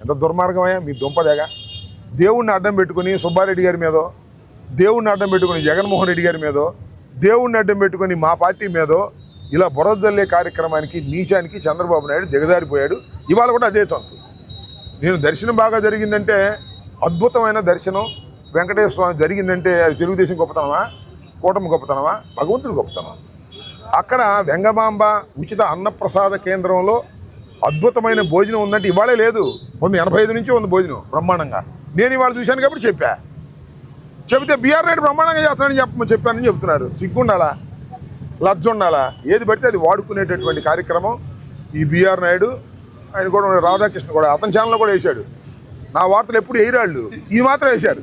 ఎంత దుర్మార్గమయ్యా మీ దుంపదేగా. దేవుణ్ణి అడ్డం పెట్టుకుని సుబ్బారెడ్డి గారి మీదో, దేవుణ్ణి అడ్డం పెట్టుకుని జగన్మోహన్ రెడ్డి గారి మీదో, దేవుణ్ణి అడ్డం పెట్టుకుని మా పార్టీ మీదో ఇలా బురద జల్లే కార్యక్రమానికి నీచానికి చంద్రబాబు నాయుడు దిగజారిపోయాడు. ఇవాళ కూడా అదే తంతు. నేను దర్శనం బాగా జరిగిందంటే అద్భుతమైన దర్శనం వెంకటేశ్వర స్వామి జరిగిందంటే అది తెలుగుదేశం గొప్పతనమా, కూటమి గొప్పతనమా, భగవంతుడు గొప్పతనం. అక్కడ వెంగమాంబ ఉచిత అన్నప్రసాద కేంద్రంలో అద్భుతమైన భోజనం ఉందంటే ఇవాళే లేదు, 85 నుంచి ఉంది భోజనం బ్రహ్మాండంగా. నేను ఇవాళ చూశాను కాబట్టి చెప్తే బీఆర్ నాయుడు బ్రహ్మాండంగా చేస్తానని చెప్పానని చెప్తున్నారు. సిగ్గుండాలా, లజ్జ ఉండాలా? ఏది పడితే అది వాడుకునేటటువంటి కార్యక్రమం ఈ బీఆర్ నాయుడు. ఆయన కూడా రాధాకృష్ణ కూడా అతని ఛానల్లో కూడా వేశాడు. నా వార్తలు ఎప్పుడు వేయరాళ్ళు, ఈ మాత్రం వేశారు.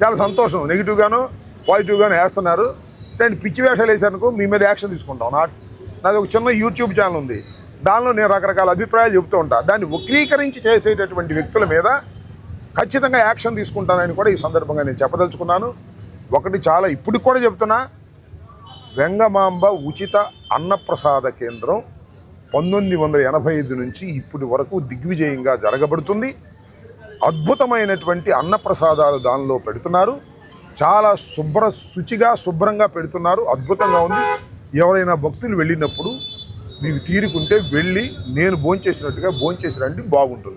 చాలా సంతోషం. నెగిటివ్గాను పాజిటివ్గాను వేస్తున్నారు. అండ్ పిచ్చి వేషాలు వేసానుకో మీ మీద యాక్షన్ తీసుకుంటాం. నాది ఒక చిన్న యూట్యూబ్ ఛానల్ ఉంది, దానిలో నేను రకరకాల అభిప్రాయాలు చెబుతూ ఉంటాను. దాన్ని వక్రీకరించి చేసేటటువంటి వ్యక్తుల మీద ఖచ్చితంగా యాక్షన్ తీసుకుంటానని కూడా ఈ సందర్భంగా నేను చెప్పదలుచుకున్నాను. ఒకటి చాలా ఇప్పటికి కూడా చెప్తున్నా, వెంగమాంబ ఉచిత అన్నప్రసాద కేంద్రం 1985 నుంచి ఇప్పటి వరకు దిగ్విజయంగా జరగబడుతుంది. అద్భుతమైనటువంటి అన్నప్రసాదాలు దానిలో పెడుతున్నారు. చాలా శుచిగా శుభ్రంగా పెడుతున్నారు. అద్భుతంగా ఉంది. ఎవరైనా భక్తులు వెళ్ళినప్పుడు మీకు తీరుకుంటే వెళ్ళి నేను భోంచేసినట్టుగా భోంచేసి రండి, బాగుంటుంది.